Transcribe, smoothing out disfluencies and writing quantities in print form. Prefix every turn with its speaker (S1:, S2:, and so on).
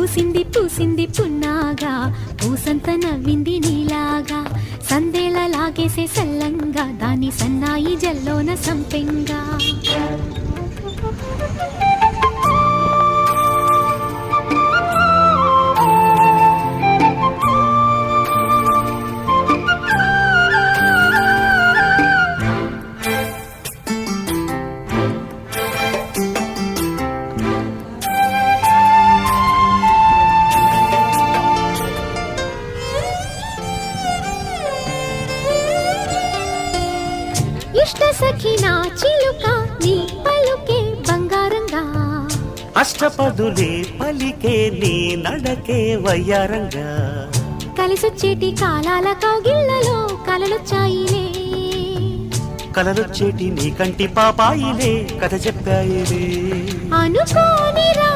S1: పూసింది పూసింది పున్నాగా పూసంత నవ్వింది నీలాగా సందేళ లాగేసే సల్లంగా దాని సన్నాయి జల్లోన సంపెంగా ఇష్ట సఖినా చిలుక నీ పలుకే బంగారంగా
S2: అష్టపదులే పలికే నీ నడకే వయ్యారంగా
S1: కలిసొచ్చేటి కాలాల కౌగిళ్లలో కలలొచ్చాయిలే
S2: కలలొచ్చేటి నీ కంటి పాపాయిలే కథ చెప్పాయిలే
S1: అనుకోని రా